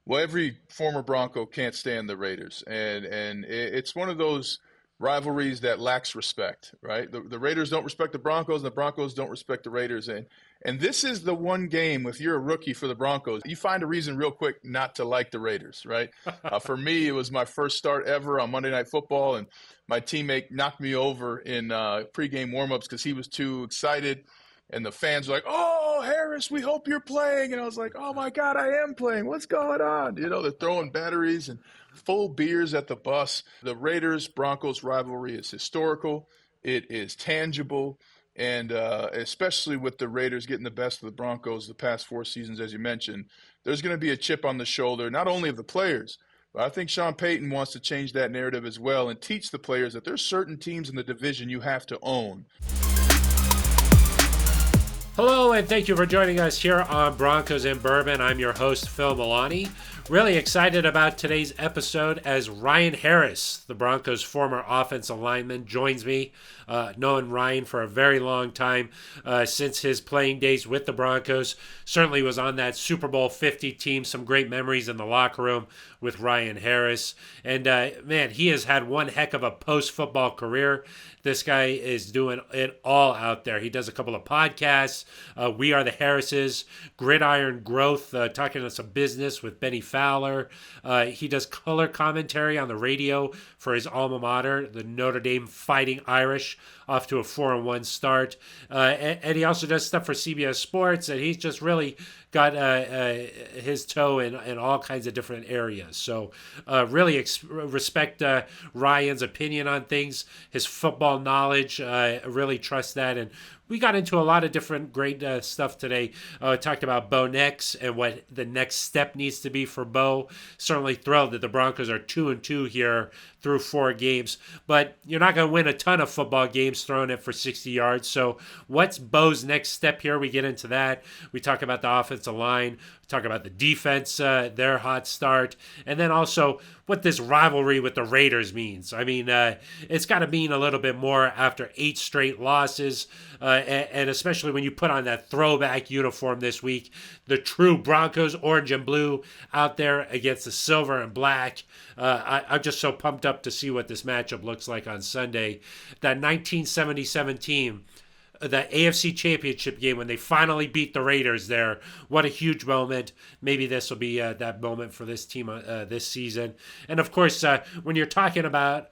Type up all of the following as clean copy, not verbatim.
Well, every former Bronco can't stand the Raiders, and it's one of those rivalries that lacks respect, right? The Raiders don't respect the Broncos, and the Broncos don't respect the Raiders, and this is the one game. If you're a rookie for the Broncos, you find a reason real quick not to like the Raiders, right? For me, it was my first start ever on Monday Night Football, and my teammate knocked me over in pregame warmups because he was too excited. And the fans were like, "Oh, Harris, we hope you're playing." And I was like, "Oh my God, I am playing. What's going on?" They're throwing batteries and full beers at the bus. The Raiders Broncos rivalry is historical. It is tangible. And especially with the Raiders getting the best of the Broncos the past 4 seasons, as you mentioned, there's going to be a chip on the shoulder, not only of the players, but I think Sean Payton wants to change that narrative as well and teach the players that there's certain teams in the division you have to own. Hello, and thank you for joining us here on Broncos and Bourbon. I'm your host, Phil Milani. Really excited about today's episode as Ryan Harris, the Broncos' former offensive lineman, joins me. Known Ryan for a very long time since his playing days with the Broncos. Certainly was on that Super Bowl 50 team. Some great memories in the locker room with Ryan Harris. And man, he has had one heck of a post-football career. This guy is doing it all out there. He does a couple of podcasts. We Are the Harrises, Gridiron Growth, talking to some business with Benny Fowler. He does color commentary on the radio for his alma mater, the Notre Dame Fighting Irish, off to a 4-1 start. And he also does stuff for CBS Sports, and he's just really got his toe in all kinds of different areas. So really respect Ryan's opinion on things, his football knowledge. Really trust that. And we got into a lot of different great stuff today. Talked about Bo Nix and what the next step needs to be for Bo. Certainly thrilled that the Broncos are 2-2 here through 4 games. But you're not going to win a ton of football games throwing it for 60 yards. So what's Bo's next step here? We get into that. We talk about the offensive line. We talk about the defense, their hot start. And then also what this rivalry with the Raiders means. I mean, it's got to mean a little bit more after 8 straight losses. And especially when you put on that throwback uniform this week, the true Broncos, orange and blue, out there against the silver and black. I'm just so pumped up to see what this matchup looks like on Sunday. That 1977 team, the AFC Championship game when they finally beat the Raiders there. What a huge moment. Maybe this will be that moment for this team this season. And of course, when you're talking about,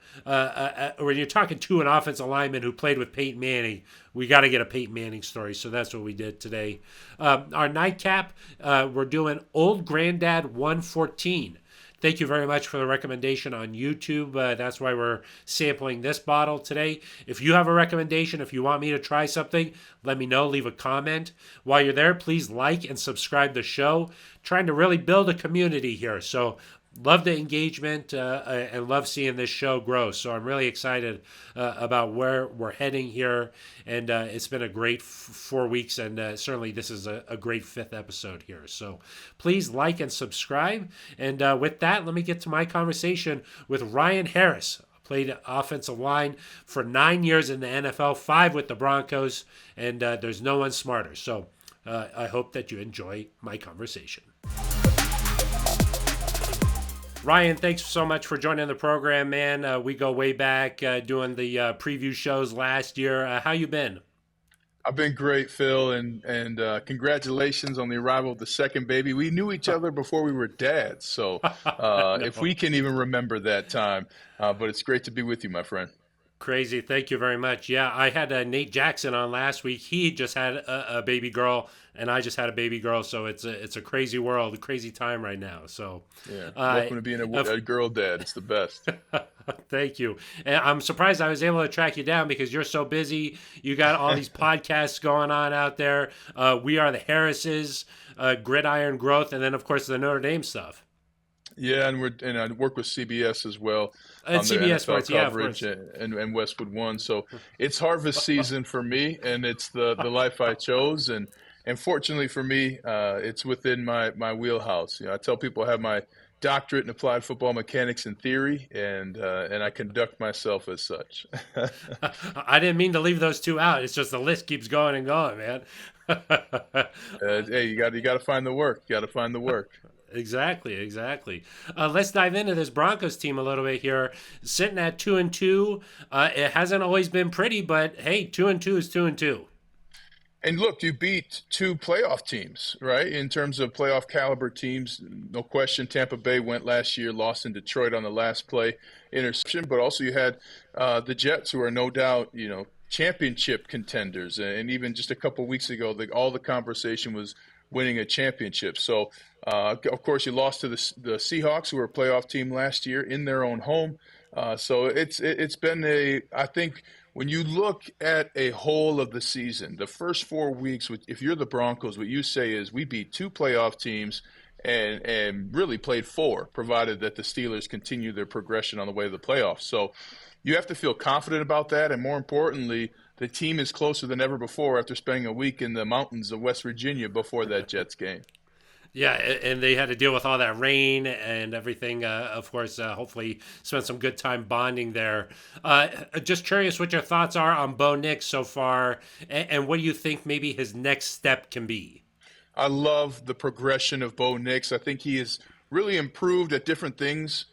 when you're talking to an offensive lineman who played with Peyton Manning, we got to get a Peyton Manning story. So that's what we did today. Our nightcap, we're doing Old Granddad 114. Thank you very much for the recommendation on YouTube. That's why we're sampling this bottle today. If you have a recommendation, if you want me to try something, let me know. Leave a comment. While you're there, please like and subscribe to the show. Trying to really build a community here. So love the engagement and love seeing this show grow. So I'm really excited about where we're heading here. And it's been a great 4 weeks. And certainly this is a great 5th episode here. So please like and subscribe. And with that, let me get to my conversation with Ryan Harris. Played offensive line for 9 years in the NFL, 5 with the Broncos. And there's no one smarter. So I hope that you enjoy my conversation. Ryan, thanks so much for joining the program, man. We go way back doing the preview shows last year. How you been? I've been great, Phil, and congratulations on the arrival of the second baby. We knew each other before we were dads, so No. if we can even remember that time. But it's great to be with you, my friend. Crazy. Thank you very much. Yeah, I had Nate Jackson on last week. He just had a baby girl, and I just had a baby girl. So it's a crazy world, a crazy time right now. So Yeah, welcome to being a girl dad. It's the best. Thank you. And I'm surprised I was able to track you down because you're so busy. You got all these podcasts going on out there. We Are the Harrises, Gridiron Growth, and then, of course, the Notre Dame stuff. Yeah, and I work with CBS as well And on their CBS NFL Sports, yeah, of coverage course. and Westwood One. So it's harvest season for me, and it's the life I chose. And fortunately for me, it's within my wheelhouse. I tell people I have my doctorate in applied football mechanics and theory, and I conduct myself as such. I didn't mean to leave those two out. It's just the list keeps going and going, man. Hey, you got to find the work. You got to find the work. Exactly. Let's dive into this Broncos team a little bit here. Sitting at 2-2, it hasn't always been pretty, but hey, 2-2 is 2-2. And look, you beat two playoff teams, right? In terms of playoff caliber teams, no question. Tampa Bay went last year, lost in Detroit on the last play interception, but also you had the Jets, who are no doubt, championship contenders. And even just a couple weeks ago, all the conversation was winning a championship. So, of course, you lost to the Seahawks, who were a playoff team last year in their own home. So it's been I think when you look at a whole of the season, the first 4 weeks, if you're the Broncos, what you say is we beat two playoff teams and really played four, provided that the Steelers continue their progression on the way to the playoffs. So you have to feel confident about that, and more importantly, the team is closer than ever before after spending a week in the mountains of West Virginia before that Jets game. Yeah, and they had to deal with all that rain and everything. Of course, hopefully spent some good time bonding there. Just curious what your thoughts are on Bo Nix so far, and what do you think maybe his next step can be? I love the progression of Bo Nix. I think he has really improved at different things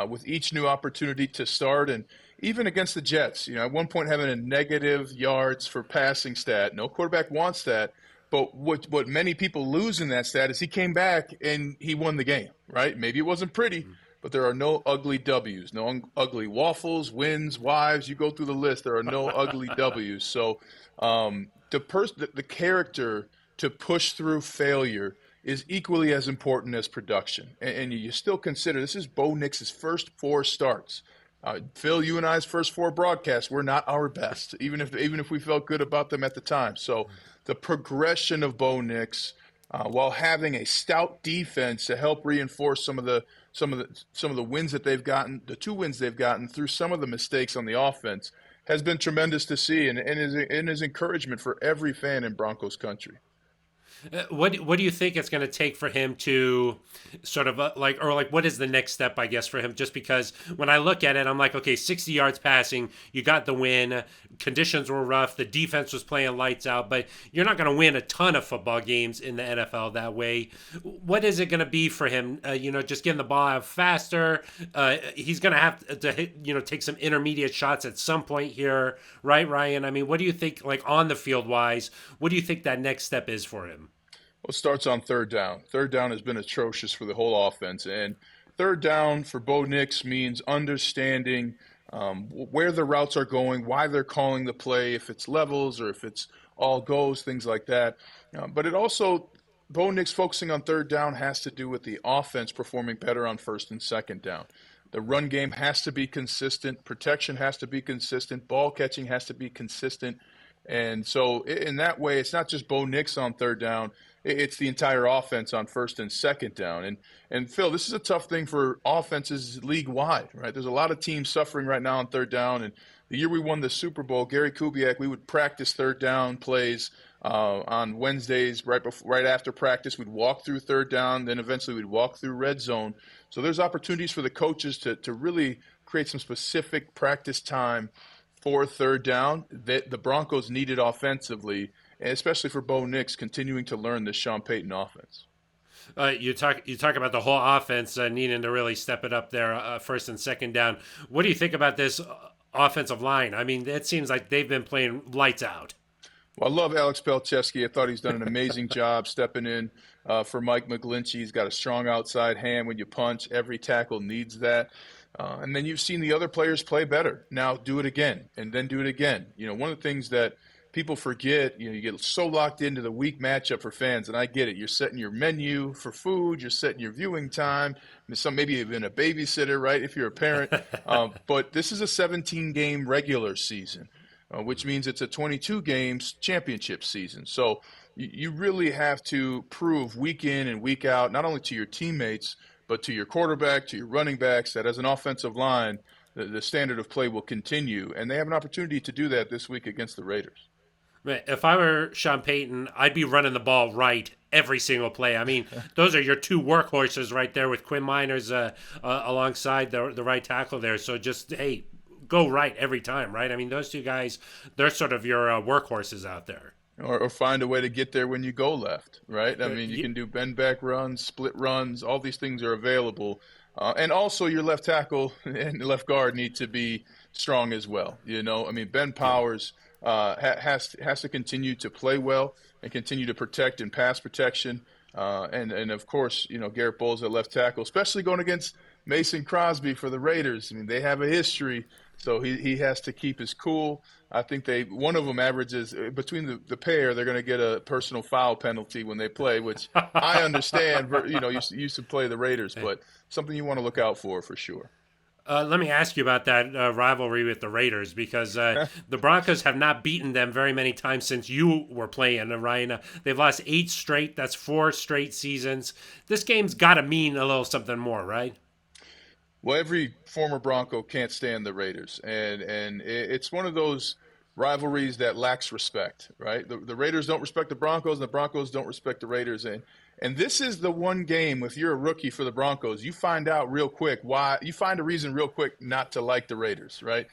with each new opportunity to start. And even against the Jets, at one point having a negative yards for passing stat. No quarterback wants that. But what many people lose in that stat is he came back and he won the game, right? Maybe it wasn't pretty, but there are no ugly W's, no ugly waffles, wins, wives. You go through the list. There are no ugly W's. So the character to push through failure is equally as important as production. And you still consider this is Bo Nix's first four starts. Phil, you and I's first four broadcasts were not our best, even if we felt good about them at the time. So the progression of Bo Nix, while having a stout defense to help reinforce some of the wins that they've gotten, the two wins they've gotten through some of the mistakes on the offense, has been tremendous to see and is encouragement for every fan in Broncos country. What do you think it's going to take for him to sort of what is the next step, I guess, for him? Just because when I look at it, I'm like, okay, 60 yards passing, you got the win. Conditions were rough. The defense was playing lights out, but you're not going to win a ton of football games in the NFL that way. What is it going to be for him? Just getting the ball out faster. He's going to have to take some intermediate shots at some point here, right, Ryan? I mean, what do you think, like on the field wise, what do you think that next step is for him? Well, it starts on third down. Third down has been atrocious for the whole offense. And third down for Bo Nix means understanding where the routes are going, why they're calling the play, if it's levels or if it's all goes, things like that. But it also, Bo Nix focusing on third down has to do with the offense performing better on first and second down. The run game has to be consistent. Protection has to be consistent. Ball catching has to be consistent. And so in that way, it's not just Bo Nix on third down. It's the entire offense on first and second down. And Phil, this is a tough thing for offenses league-wide, right? There's a lot of teams suffering right now on third down. And the year we won the Super Bowl, Gary Kubiak, we would practice third down plays on Wednesdays right after practice. We'd walk through third down, then eventually we'd walk through red zone. So there's opportunities for the coaches to really create some specific practice time for third down that the Broncos needed offensively, and especially for Bo Nix continuing to learn this Sean Payton offense. You talk about the whole offense needing to really step it up there, first and second down. What do you think about this offensive line? I mean, it seems like they've been playing lights out. Well, I love Alex Palczewski. I thought he's done an amazing job stepping in for Mike McGlinchey. He's got a strong outside hand when you punch. Every tackle needs that. And then you've seen the other players play better. Now do it again, and then do it again. One of the things that people forget, you get so locked into the week matchup for fans, and I get it. You're setting your menu for food. You're setting your viewing time. Maybe even a babysitter, right, if you're a parent. But this is a 17-game regular season, which means it's a 22 games championship season. So you really have to prove week in and week out, not only to your teammates, but to your quarterback, to your running backs, that as an offensive line, the standard of play will continue. And they have an opportunity to do that this week against the Raiders. If I were Sean Payton, I'd be running the ball right every single play. I mean, those are your two workhorses right there with Quinn Miners alongside the right tackle there. So just, hey, go right every time, right? I mean, those two guys, they're sort of your workhorses out there. or find a way to get there when you go left, right? I mean, you Y- can do bend back runs, split runs, all these things are available. And also, your left tackle and left guard need to be strong as well. I mean, Ben yeah. Powers has to continue to play well and continue to protect and pass protection. And of course, Garrett Bowles at left tackle, especially going against Mason Crosby for the Raiders. I mean, they have a history, so he has to keep his cool. I think one of them averages between the pair, they're going to get a personal foul penalty when they play, which I understand. Used to play the Raiders, but something you want to look out for sure. Let me ask you about that rivalry with the Raiders because the Broncos have not beaten them very many times since you were playing, Ryan. They've lost 8 straight. That's 4 straight seasons. This game's got to mean a little something more, right? Well, every former Bronco can't stand the Raiders, and it's one of those rivalries that lacks respect, right? The Raiders don't respect the Broncos, and the Broncos don't respect the Raiders, and this is the one game, if you're a rookie for the Broncos, you find out real quick why. You find a reason real quick not to like the Raiders, right?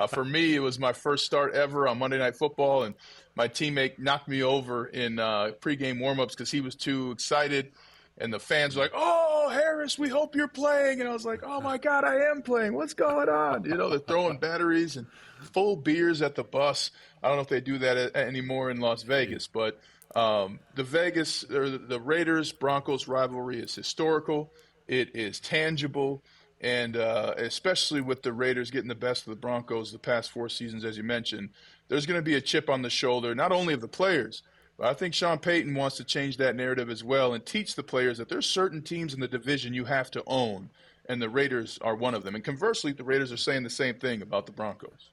For me, it was my first start ever on Monday Night Football, and my teammate knocked me over in pregame warmups because he was too excited. And the fans were like, "Oh, Harris, we hope you're playing." And I was like, "Oh my God, I am playing. What's going on?" They're throwing batteries and full beers at the bus. I don't know if they do that anymore in Las Vegas, but the Raiders Broncos rivalry is historical. It is tangible, and especially with the Raiders getting the best of the Broncos the past 4 seasons, as you mentioned, there's going to be a chip on the shoulder, not only of the players. But I think Sean Payton wants to change that narrative as well and teach the players that there's certain teams in the division you have to own, and the Raiders are one of them. And conversely, the Raiders are saying the same thing about the Broncos.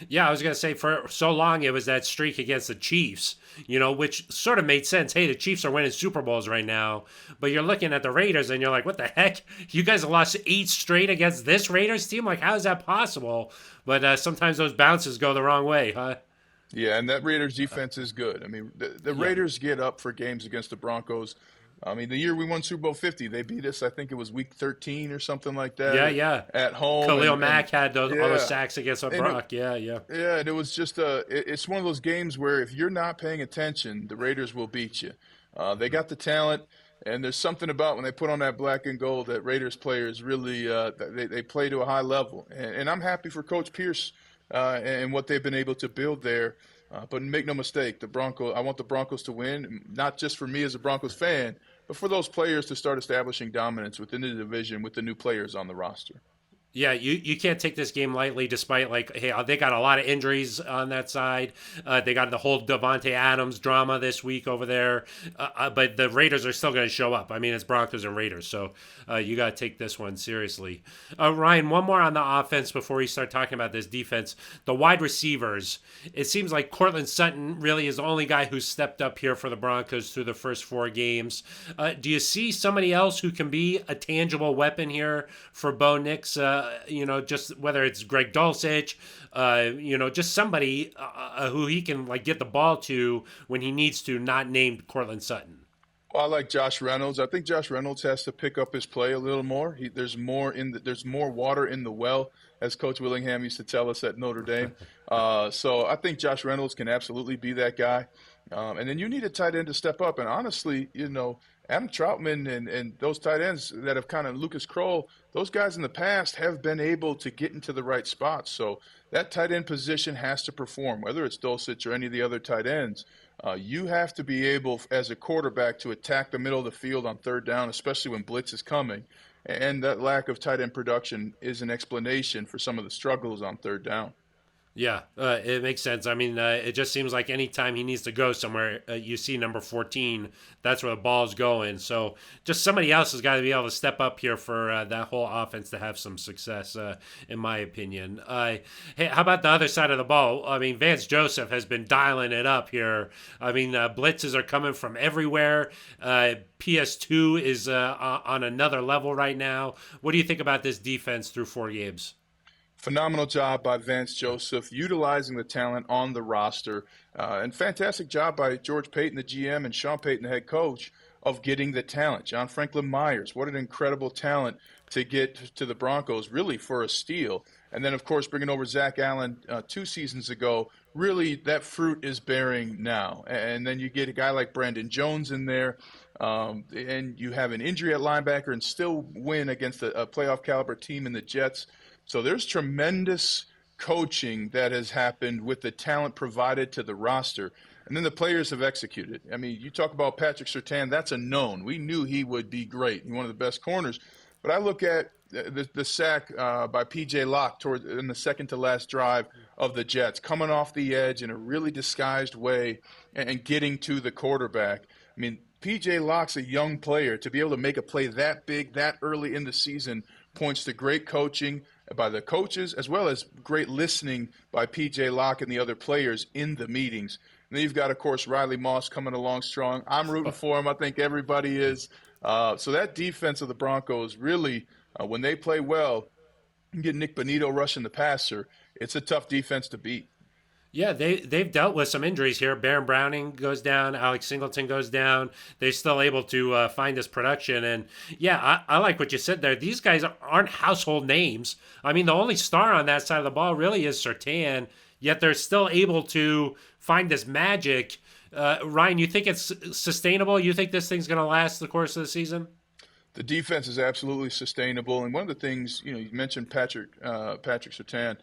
Yeah, I was going to say for so long it was that streak against the Chiefs, which sort of made sense. Hey, the Chiefs are winning Super Bowls right now, but you're looking at the Raiders and you're like, what the heck? You guys have lost 8 straight against this Raiders team? Like, how is that possible? But sometimes those bounces go the wrong way, huh? Yeah, and that Raiders defense is good. I mean, the Yeah. Raiders get up for games against the Broncos. I mean, the year we won Super Bowl 50, they beat us. I think it was week 13 or something like that. Yeah, yeah. At home. Khalil And Mack had all those yeah, sacks against and Brock. Yeah, yeah. yeah, and it was just it's one of those games where if you're not paying attention, the Raiders will beat you. They got the talent, and there's something about when they put on that black and gold that Raiders players really they play to a high level. And I'm happy for Coach Pierce and what they've been able to build there. But make no mistake, I want the Broncos to win, not just for me as a Broncos fan, but for those players to start establishing dominance within the division with the new players on the roster. Yeah, you can't take this game lightly despite, like, hey, they got a lot of injuries on that side. They got the whole Devontae Adams drama this week over there. But the Raiders are still going to show up. I mean, it's Broncos and Raiders, so you got to take this one seriously. Ryan, one more on the offense before we start talking about this defense. The wide receivers, it seems like Courtland Sutton really is the only guy who's stepped up here for the Broncos through the first 4 games. Do you see somebody else who can be a tangible weapon here for Bo Nix? Just whether it's Greg Dulcich, just somebody who he can like get the ball to when he needs to, not named Courtland Sutton. Well, I like Josh Reynolds. I think Josh Reynolds has to pick up his play a little more. There's more water in the well, as Coach Willingham used to tell us at Notre Dame. So I think Josh Reynolds can absolutely be that guy. And then you need a tight end to step up. And honestly, Adam Troutman and those tight ends that have kind of Lucas Kroll, those guys in the past have been able to get into the right spots. So that tight end position has to perform, whether it's Dulcich or any of the other tight ends. You have to be able, as a quarterback, to attack the middle of the field on third down, especially when blitz is coming. And that lack of tight end production is an explanation for some of the struggles on third down. Yeah, it makes sense. I mean, it just seems like anytime he needs to go somewhere, you see number 14, that's where the ball's going. So just somebody else has got to be able to step up here for that whole offense to have some success, in my opinion. Hey, how about the other side of the ball? I mean, Vance Joseph has been dialing it up here. I mean, blitzes are coming from everywhere. PS2 is on another level right now. What do you think about this defense through 4 games? Phenomenal job by Vance Joseph, utilizing the talent on the roster, and fantastic job by George Payton, the GM, and Sean Payton, the head coach, of getting the talent. John Franklin Myers, what an incredible talent to get to the Broncos, really for a steal. And then, of course, bringing over Zach Allen 2 seasons ago, really that fruit is bearing now. And then you get a guy like Brandon Jones in there, and you have an injury at linebacker and still win against a playoff caliber team in the Jets. So there's tremendous coaching that has happened with the talent provided to the roster. And then the players have executed. I mean, you talk about Patrick Surtain, that's a known. We knew he would be great. He's one of the best corners. But I look at the sack by P.J. Locke in the second to last drive of the Jets, coming off the edge in a really disguised way and getting to the quarterback. I mean, P.J. Locke's a young player. To be able to make a play that big, that early in the season points to great coaching by the coaches as well as great listening by P.J. Locke and the other players in the meetings. And then you've got, of course, Riley Moss coming along strong. I'm rooting for him. I think everybody is. So that defense of the Broncos really, when they play well, you get Nick Bonito rushing the passer. It's a tough defense to beat. Yeah, they've dealt with some injuries here. Baron Browning goes down. Alex Singleton goes down. They're still able to find this production. And, yeah, I like what you said there. These guys aren't household names. I mean, the only star on that side of the ball really is Surtain, yet they're still able to find this magic. Ryan, you think it's sustainable? You think this thing's going to last the course of the season? The defense is absolutely sustainable. And one of the things, you mentioned Patrick Surtain.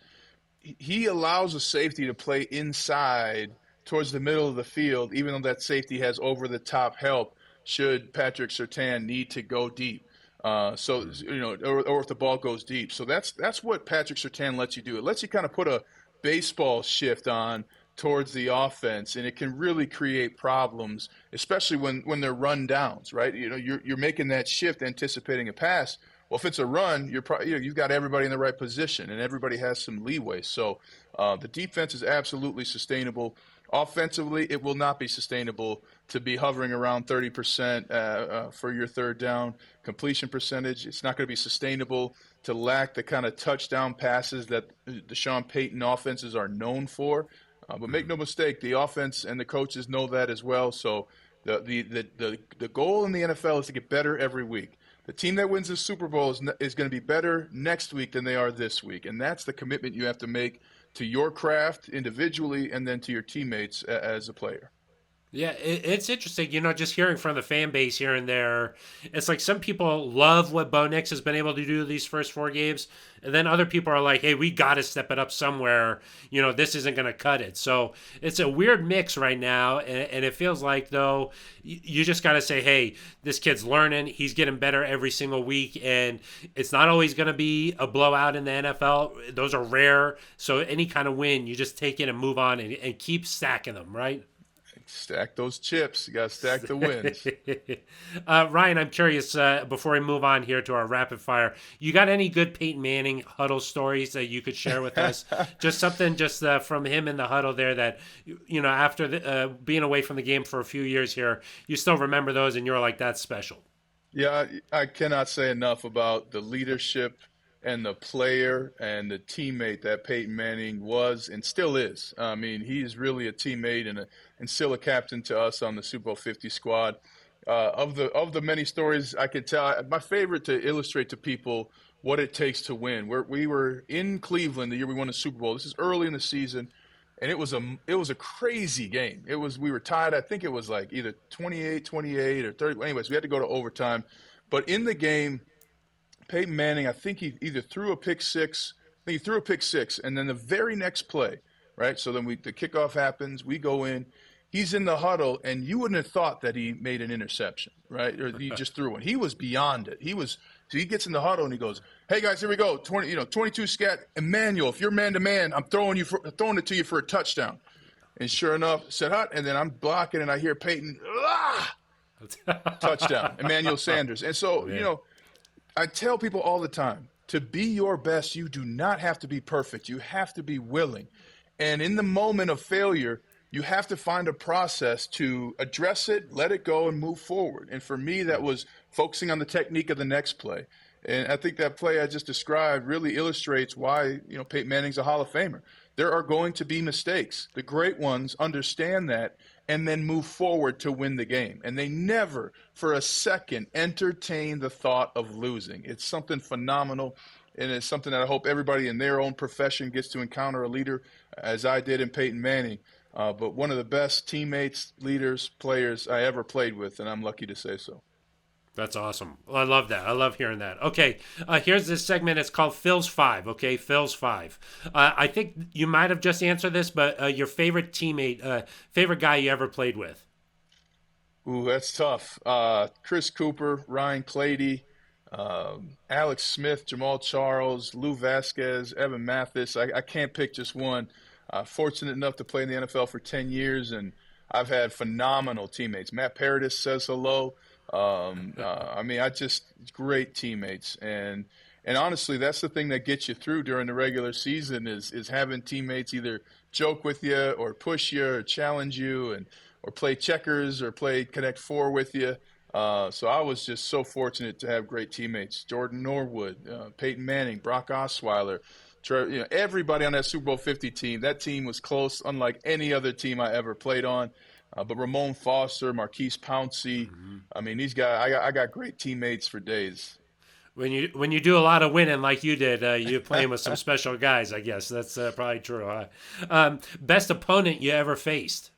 He allows a safety to play inside towards the middle of the field, even though that safety has over-the-top help should Patrick Surtain need to go deep. Or if the ball goes deep. So that's what Patrick Surtain lets you do. It lets you kind of put a baseball shift on towards the offense, and it can really create problems, especially when they're run downs, right? You're making that shift anticipating a pass. Well, if it's a run, you've got everybody in the right position, and everybody has some leeway. So the defense is absolutely sustainable. Offensively, it will not be sustainable to be hovering around 30% for your third down completion percentage. It's not going to be sustainable to lack the kind of touchdown passes that the Sean Payton offenses are known for. But make no mistake, the offense and the coaches know that as well. So the goal in the NFL is to get better every week. The team that wins the Super Bowl is going to be better next week than they are this week. And that's the commitment you have to make to your craft individually and then to your teammates as a player. Yeah, it's interesting, just hearing from the fan base here and there. It's like some people love what Bo Nix has been able to do these first 4 games, and then other people are like, hey, we got to step it up somewhere. This isn't going to cut it. So it's a weird mix right now, and it feels like, though, you just got to say, hey, this kid's learning. He's getting better every single week, and it's not always going to be a blowout in the NFL. Those are rare. So any kind of win, you just take it and move on and keep stacking them, right? Stack those chips. You got to stack the wins. Ryan, I'm curious, before we move on here to our rapid fire, you got any good Peyton Manning huddle stories that you could share with us? Just something from him in the huddle there that, after being away from the game for a few years here, you still remember those and you're like, that's special. Yeah, I cannot say enough about the leadership and the player and the teammate that Peyton Manning was and still is. I mean, he is really a teammate and still a captain to us on the Super Bowl 50 squad. Of the many stories I could tell, my favorite to illustrate to people what it takes to win. We were in Cleveland the year we won the Super Bowl. This is early in the season, and it was a crazy game. We were tied. I think it was like either 28-28 or 30. Anyways, we had to go to overtime. But in the game, Peyton Manning, I think he either threw a pick six. I think he threw a pick six, and then the very next play, right? So then the kickoff happens. We go in. He's in the huddle, and you wouldn't have thought that he made an interception, right? Or he just threw one. He was beyond it. So he gets in the huddle and he goes, "Hey guys, here we go. 22 scat. Emmanuel, if you're man to man, I'm throwing it to you for a touchdown." And sure enough, said hut, and then I'm blocking, and I hear Peyton, touchdown, Emmanuel Sanders. And so I tell people all the time, to be your best, you do not have to be perfect. You have to be willing. And in the moment of failure, you have to find a process to address it, let it go, and move forward. And for me, that was focusing on the technique of the next play. And I think that play I just described really illustrates why, Peyton Manning's a Hall of Famer. There are going to be mistakes. The great ones understand that and then move forward to win the game. And they never for a second entertain the thought of losing. It's something phenomenal, and it's something that I hope everybody in their own profession gets to encounter a leader, as I did in Peyton Manning. But one of the best teammates, leaders, players I ever played with, and I'm lucky to say so. That's awesome. I love that. I love hearing that. Okay, here's this segment. It's called Phil's Five. Okay, Phil's Five. I think you might have just answered this, but your favorite teammate, favorite guy you ever played with? Ooh, that's tough. Chris Cooper, Ryan Clady, Alex Smith, Jamal Charles, Lou Vasquez, Evan Mathis. I can't pick just one. Fortunate enough to play in the NFL for 10 years, and I've had phenomenal teammates. Matt Paradis says hello. I just great teammates, and honestly, that's the thing that gets you through during the regular season is having teammates either joke with you or push you or challenge you or play checkers or play Connect Four with you. So I was just so fortunate to have great teammates: Jordan Norwood, Peyton Manning, Brock Osweiler. Everybody on that Super Bowl 50 team. That team was close, unlike any other team I ever played on. But Ramon Foster, Marquise Pouncey, I mean, these guys, I got great teammates for days. When you do a lot of winning like you did, you're playing with some special guys, I guess. That's probably true. Best opponent you ever faced?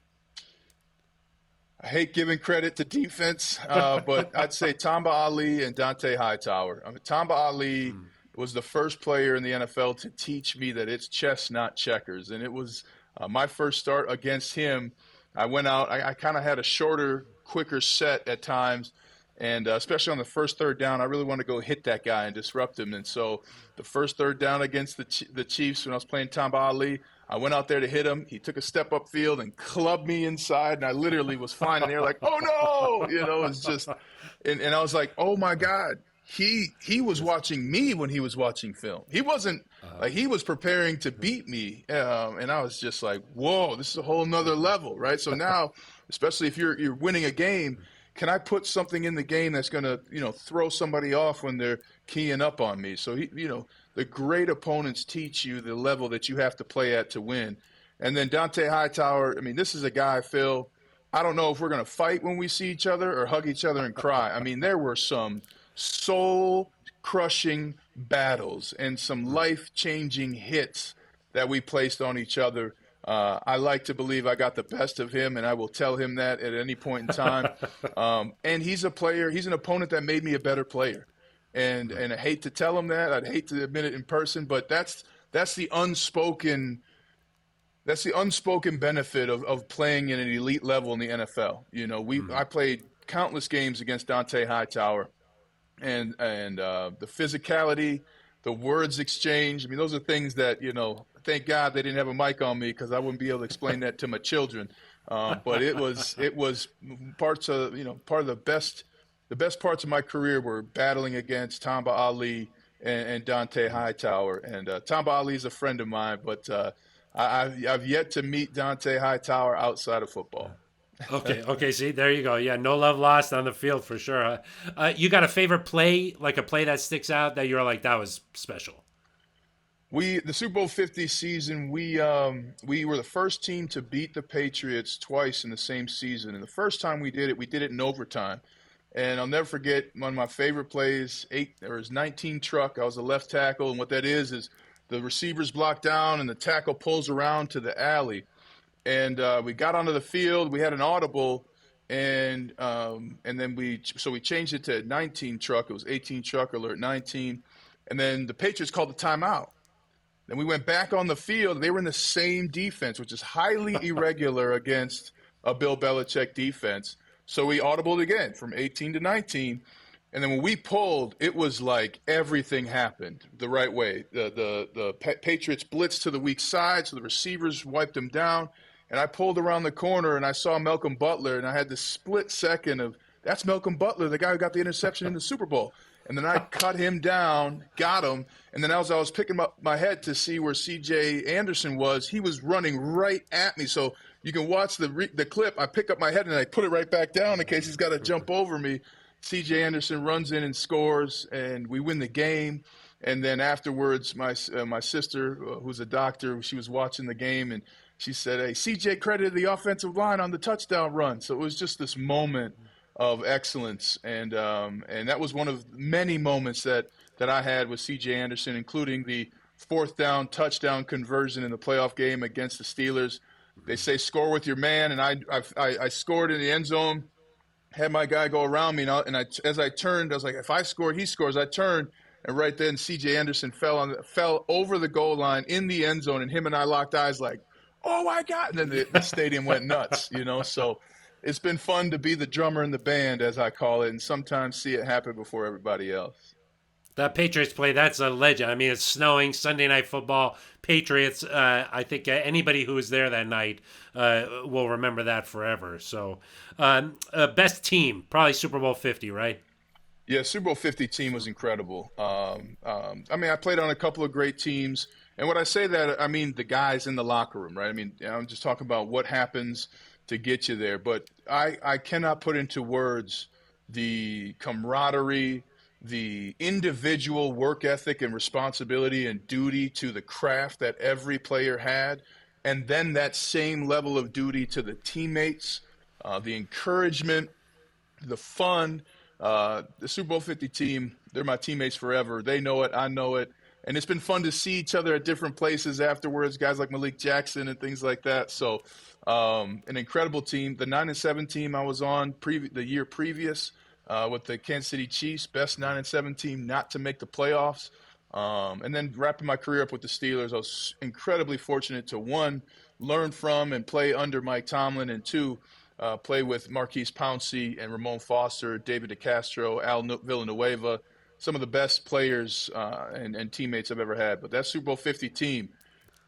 I hate giving credit to defense, but I'd say Tamba Ali and Dante Hightower. Tamba Ali was the first player in the NFL to teach me that it's chess, not checkers. And it was my first start against him. I went out. I kind of had a shorter, quicker set at times, and especially on the first third down, I really wanted to go hit that guy and disrupt him. And so the first third down against the Chiefs when I was playing Tamba Ali, I went out there to hit him. He took a step up field and clubbed me inside, and I literally was flying in the air like, oh, no! It was just – and I was like, oh, my God. He was watching me when he was watching film. He wasn't like he was preparing to beat me, and I was just like, "Whoa, this is a whole nother level, right?" So now, especially if you're winning a game, can I put something in the game that's going to throw somebody off when they're keying up on me? So the great opponents teach you the level that you have to play at to win. And then Dante Hightower, I mean, this is a guy, Phil. I don't know if we're going to fight when we see each other or hug each other and cry. I mean, there were some soul-crushing battles and some life-changing hits that we placed on each other. I like to believe I got the best of him, and I will tell him that at any point in time. And he's a player. He's an opponent that made me a better player. And I hate to tell him that. I'd hate to admit it in person, but that's the unspoken benefit of playing at an elite level in the NFL. I played countless games against Dante Hightower. And the physicality, the words exchange. I mean, those are things that, thank God they didn't have a mic on me because I wouldn't be able to explain that to my children. But it was part of the best parts of my career were battling against Tamba Ali and Dante Hightower. And Tamba Ali is a friend of mine, but I've yet to meet Dante Hightower outside of football. Okay. See, there you go. Yeah, no love lost on the field for sure. You got a favorite play, like a play that sticks out that you're like, that was special? The Super Bowl 50 season, we were the first team to beat the Patriots twice in the same season. And the first time we did it in overtime. And I'll never forget one of my favorite plays. There was 19 truck. I was a left tackle, and what that is the receivers block down and the tackle pulls around to the alley. And we got onto the field. We had an audible, and then we changed it to 19 truck. It was 18 truck alert 19, and then the Patriots called the timeout. Then we went back on the field. They were in the same defense, which is highly irregular against a Bill Belichick defense. So we audibled again from 18 to 19. And then when we pulled, it was like everything happened the right way. The Patriots blitzed to the weak side, so the receivers wiped them down. And I pulled around the corner, and I saw Malcolm Butler, and I had this split second of, that's Malcolm Butler, the guy who got the interception in the Super Bowl. And then I cut him down, got him, and then as I was picking up my head to see where C.J. Anderson was, he was running right at me. So you can watch the clip. I pick up my head, and I put it right back down in case he's got to jump over me. C.J. Anderson runs in and scores, and we win the game. And then afterwards, my sister, who's a doctor, she was watching the game, and she said, "Hey, CJ credited the offensive line on the touchdown run." So it was just this moment of excellence, and that was one of many moments that I had with CJ Anderson, including the fourth down touchdown conversion in the playoff game against the Steelers. They say score with your man, and I scored in the end zone. Had my guy go around me, and as I turned, I was like, if I score, he scores. I turned, and right then C.J. Anderson fell over the goal line in the end zone, and him and I locked eyes like, oh my God! And then the stadium went nuts, So it's been fun to be the drummer in the band, as I call it, and sometimes see it happen before everybody else. That Patriots play, that's a legend. I mean, it's snowing, Sunday Night Football, Patriots. I think anybody who was there that night will remember that forever. So, best team, probably Super Bowl 50, right? Yeah, Super Bowl 50 team was incredible. I mean, I played on a couple of great teams. And when I say that, I mean the guys in the locker room, right? I mean, I'm just talking about what happens to get you there. But I cannot put into words the camaraderie, the individual work ethic and responsibility and duty to the craft that every player had, and then that same level of duty to the teammates, the encouragement, the fun. The Super Bowl 50 team, they're my teammates forever. They know it. I know it. And it's been fun to see each other at different places afterwards, guys like Malik Jackson and things like that. So an incredible team. The 9-7 team I was on the year previous, with the Kansas City Chiefs, best 9-7 team not to make the playoffs. And then wrapping my career up with the Steelers, I was incredibly fortunate to, one, learn from and play under Mike Tomlin, and two, play with Marquise Pouncey and Ramon Foster, David DeCastro, Al Villanueva, some of the best players and teammates I've ever had. But that Super Bowl 50 team,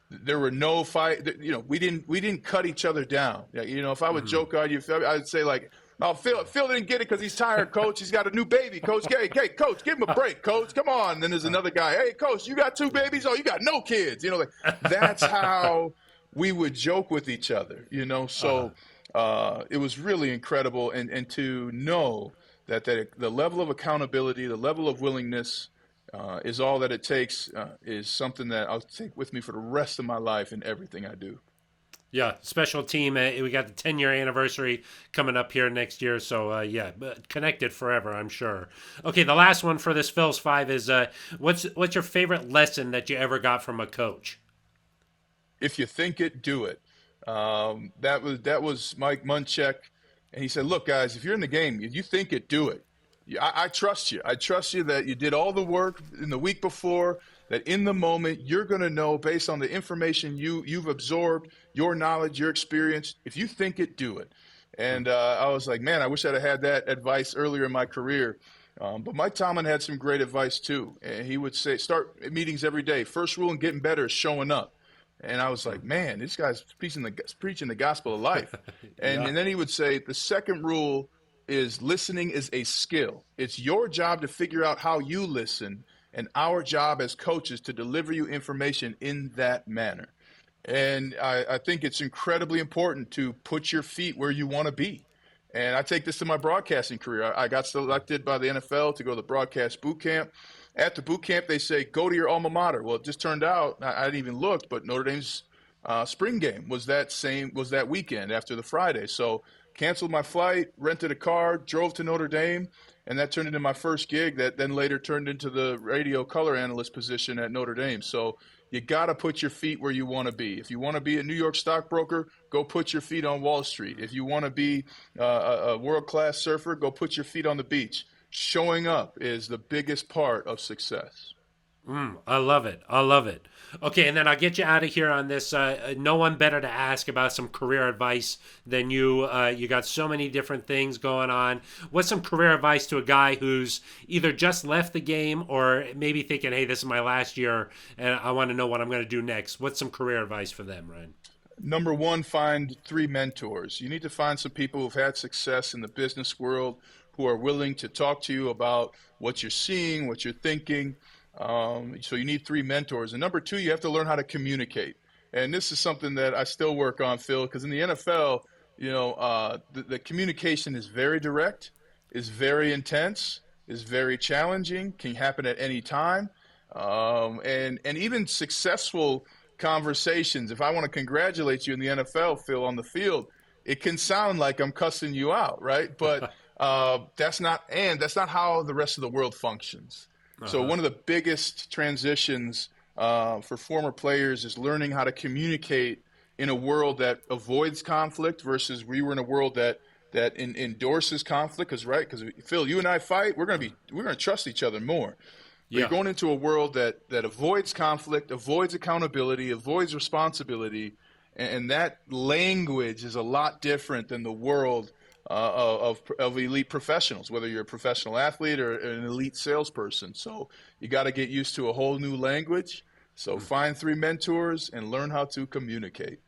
there were no fight. We didn't cut each other down. If I would joke on you, I'd say like, "Oh, Phil didn't get it because he's tired, Coach. He's got a new baby, Coach. Hey, Coach, give him a break, Coach. Come on." And then there's another guy. "Hey, Coach, you got two babies? Oh, you got no kids." That's how we would joke with each other. So it was really incredible, and to know that the level of accountability, the level of willingness is all that it takes is something that I'll take with me for the rest of my life in everything I do. Yeah, special team. We got the 10-year anniversary coming up here next year. So, connected forever, I'm sure. Okay, the last one for this Phil's Five is what's your favorite lesson that you ever got from a coach? If you think it, do it. That was Mike Munchak, and he said, "Look, guys, if you're in the game, if you think it, do it. I trust you. I trust you that you did all the work in the week before, that in the moment you're going to know based on the information you've absorbed, your knowledge, your experience. If you think it, do it." And I was like, man, I wish I'd have had that advice earlier in my career. But Mike Tomlin had some great advice too. And he would say, start meetings every day. First rule in getting better is showing up. And I was like, man, this guy's preaching the gospel of life. And then he would say, the second rule is listening is a skill. It's your job to figure out how you listen, and our job as coaches to deliver you information in that manner. And I think it's incredibly important to put your feet where you want to be. And I take this to my broadcasting career. I got selected by the NFL to go to the broadcast boot camp. At the boot camp, they say, go to your alma mater. Well, it just turned out, I didn't even look, but Notre Dame's spring game was that weekend after the Friday. So canceled my flight, rented a car, drove to Notre Dame, and that turned into my first gig that then later turned into the radio color analyst position at Notre Dame. So you got to put your feet where you want to be. If you want to be a New York stockbroker, go put your feet on Wall Street. If you want to be a world-class surfer, go put your feet on the beach. Showing up is the biggest part of success. I love it. I love it. Okay, and then I'll get you out of here on this. No one better to ask about some career advice than you. You got so many different things going on. What's some career advice to a guy who's either just left the game or maybe thinking, hey, this is my last year and I want to know what I'm going to do next? What's some career advice for them, Ryan? Number one, find 3 mentors. You need to find some people who've had success in the business world who are willing to talk to you about what you're seeing, what you're thinking. So you need 3 mentors. And number 2, you have to learn how to communicate. And this is something that I still work on, Phil, because in the NFL, the communication is very direct, is very intense, is very challenging, can happen at any time. And even successful conversations. If I want to congratulate you in the NFL, Phil, on the field, it can sound like I'm cussing you out, right? But that's not how the rest of the world functions. So one of the biggest transitions for former players is learning how to communicate in a world that avoids conflict versus we were in a world that endorses conflict. Because Phil, you and I fight, we're going to trust each other more. But you're going into a world that avoids conflict, avoids accountability, avoids responsibility, and that language is a lot different than the world of elite professionals, whether you're a professional athlete or an elite salesperson. So you got to get used to a whole new language. So find 3 mentors and learn how to communicate.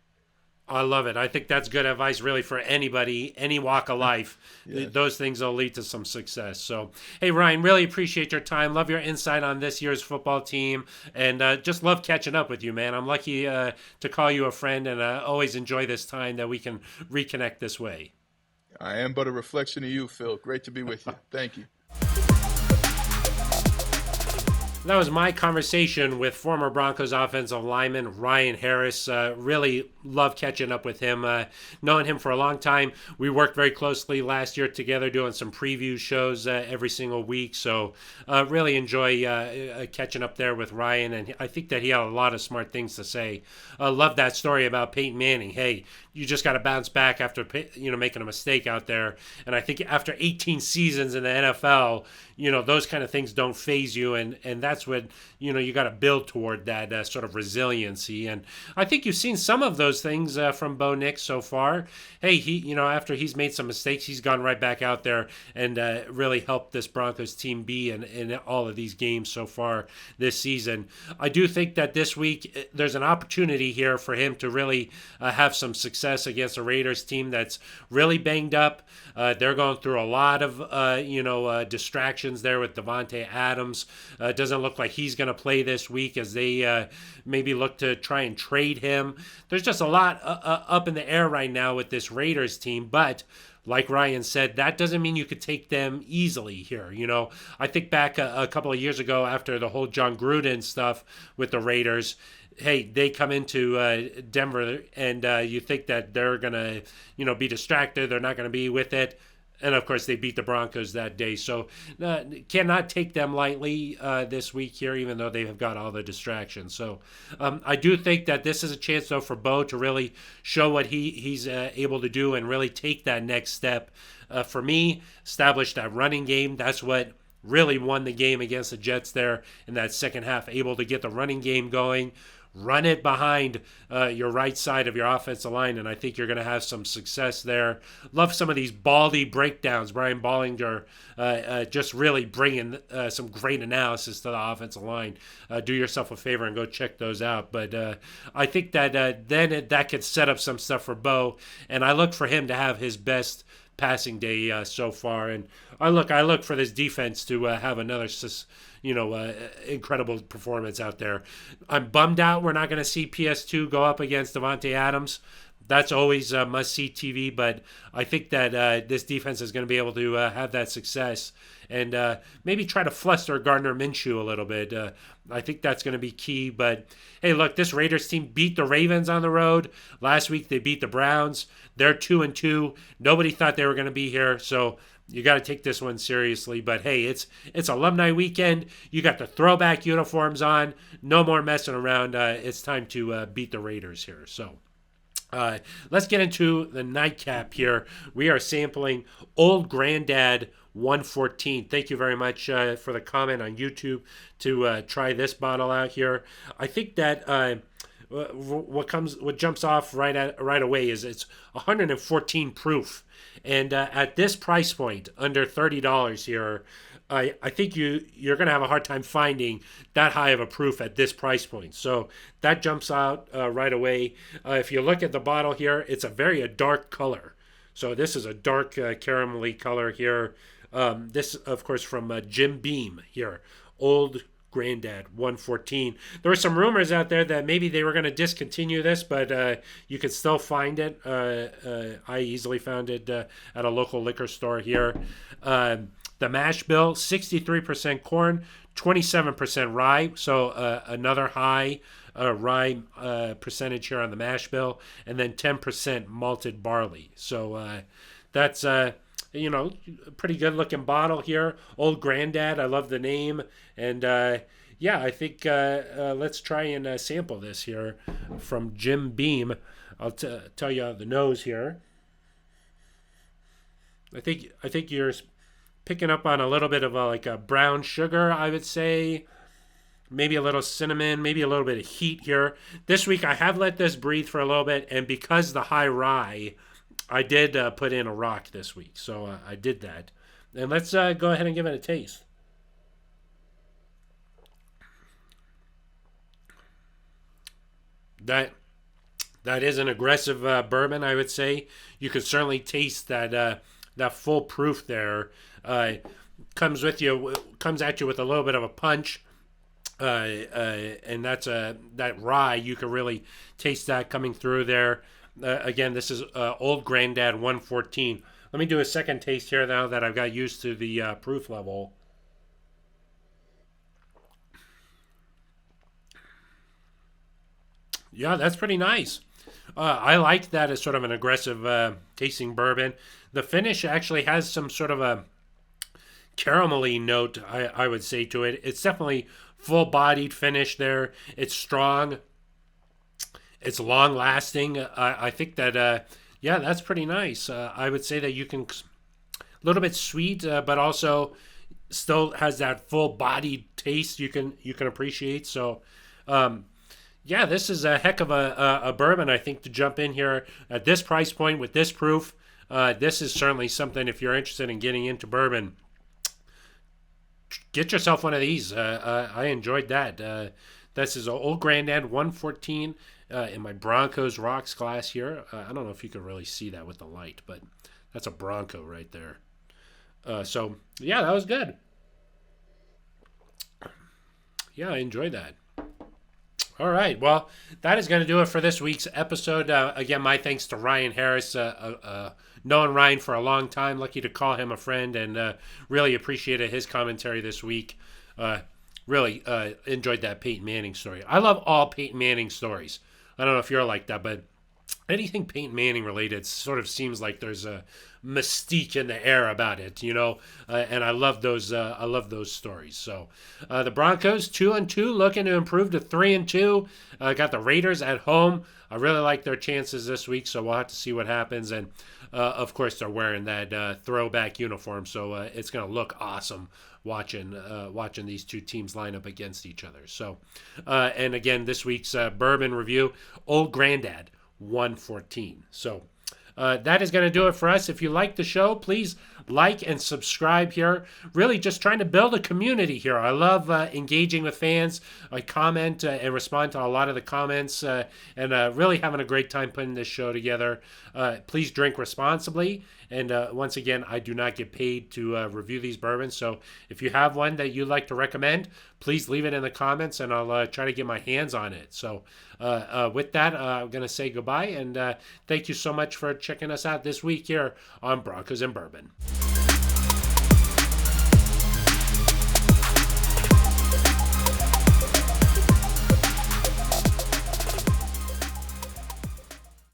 I love it. I think that's good advice really for anybody, any walk of life. Yeah. Those things will lead to some success. So, hey, Ryan, really appreciate your time. Love your insight on this year's football team. And just love catching up with you, man. I'm lucky to call you a friend, and always enjoy this time that we can reconnect this way. I am but a reflection of you, Phil. Great to be with you. Thank you. That was my conversation with former Broncos offensive lineman Ryan Harris. Really love catching up with him. Knowing him for a long time, we worked very closely last year together doing some preview shows every single week. So really enjoy catching up there with Ryan. And I think that he had a lot of smart things to say. Love that story about Peyton Manning. Hey, you just got to bounce back after making a mistake out there. And I think after 18 seasons in the NFL, those kind of things don't faze you. And that's what, you got to build toward that sort of resiliency. And I think you've seen some of those things from Bo Nix so far. Hey, he, after he's made some mistakes, he's gone right back out there and really helped this Broncos team be in all of these games so far this season. I do think that this week there's an opportunity here for him to really have some success against a Raiders team that's really banged up. They're going through a lot of, distractions there with Davante Adams. Doesn't look like he's going to play this week as they maybe look to try and trade him. There's just a lot up in the air right now with this Raiders team, but like Ryan said, that doesn't mean you could take them easily here. I think back a couple of years ago after the whole John Gruden stuff with the Raiders, hey, they come into Denver and you think that they're going to, be distracted. They're not going to be with it. And, of course, they beat the Broncos that day. So cannot take them lightly this week here, even though they have got all the distractions. So I do think that this is a chance, though, for Bo to really show what he's able to do and really take that next step. For me, establish that running game. That's what really won the game against the Jets there in that second half, able to get the running game going. Run it behind your right side of your offensive line, and I think you're going to have some success there. Love some of these Baldy breakdowns. Brian Ballinger just really bringing some great analysis to the offensive line. Do yourself a favor and go check those out. But I think that then that could set up some stuff for Bo, and I look for him to have his best passing day so far. And I look for this defense to have another incredible performance out there. I'm bummed out we're not going to see PS2 go up against Davante Adams. That's always must-see TV, but I think that this defense is going to be able to have that success and maybe try to fluster Gardner Minshew a little bit. I think that's going to be key. But, hey, look, this Raiders team beat the Ravens on the road. Last week they beat the Browns. They're 2-2. Nobody thought they were going to be here, so you got to take this one seriously. But, hey, it's alumni weekend. You got the throwback uniforms on. No more messing around. It's time to beat the Raiders here. So let's get into the nightcap here. We are sampling Old Granddad 114. Thank you very much for the comment on YouTube to try this bottle out here. I think that what jumps off right away is it's 114 proof. And at this price point, under $30 here, I think you're going to have a hard time finding that high of a proof at this price point. So that jumps out right away. If you look at the bottle here, it's a dark color. So this is a dark caramelly color here. This, of course, from Jim Beam here, Old Granddad 114. There were some rumors out there that maybe they were going to discontinue this, but you could still find it. I easily found it at a local liquor store here. The mash bill, 63% corn, 27% rye, so another high rye percentage here on the mash bill, and then 10% malted barley. So that's a pretty good looking bottle here. Old Granddad, I love the name, and yeah, I think let's try and sample this here from Jim Beam. I'll tell you the nose here. I think you're picking up on a little bit of like a brown sugar, I would say. Maybe a little cinnamon, maybe a little bit of heat here. This week I have let this breathe for a little bit, and because the high rye, I did put in a rock this week. So I did that. And let's go ahead and give it a taste. That is an aggressive bourbon, I would say. You could certainly taste that full proof there. Comes at you with a little bit of a punch, and that's that rye. You can really taste that coming through there. Again, this is Old Granddad 114. Let me do a second taste here now that I've got used to the proof level. Yeah, that's pretty nice. I like that as sort of an aggressive tasting bourbon. The finish actually has some sort of a caramelly note, I would say, to it. It's definitely full-bodied finish there. It's strong. It's long-lasting. I think that, yeah, that's pretty nice. I would say that you can, a little bit sweet, but also still has that full-bodied taste you can appreciate. So, yeah, this is a heck of a bourbon, I think, to jump in here at this price point with this proof. This is certainly something, if you're interested in getting into bourbon, get yourself one of these. I enjoyed that. This is Old Granddad 114 in my Broncos rocks glass here. I don't know if you can really see that with the light, but that's a Bronco right there. So, yeah, that was good. Yeah, I enjoyed that. All right. Well, that is going to do it for this week's episode. Again, my thanks to Ryan Harris. Known Ryan for a long time. Lucky to call him a friend, and really appreciated his commentary this week. Really enjoyed that Peyton Manning story. I love all Peyton Manning stories. I don't know if you're like that, but anything Peyton Manning related sort of seems like there's a mystique in the air about it, and I love those. I love those stories. So the Broncos 2-2, looking to improve to 3-2. Got the Raiders at home. I really like their chances this week, so we'll have to see what happens. And of course, they're wearing that throwback uniform, so it's going to look awesome watching these two teams line up against each other. So, and again, this week's bourbon review, Old Granddad 114. So that is going to do it for us. If you like the show, please like and subscribe here. Really just trying to build a community here. I love engaging with fans. I comment and respond to a lot of the comments, and really having a great time putting this show together. Please drink responsibly. And once again, I do not get paid to review these bourbons. So if you have one that you'd like to recommend, please leave it in the comments, and I'll try to get my hands on it. So with that, I'm going to say goodbye, and thank you so much for checking us out this week here on Broncos and Bourbon.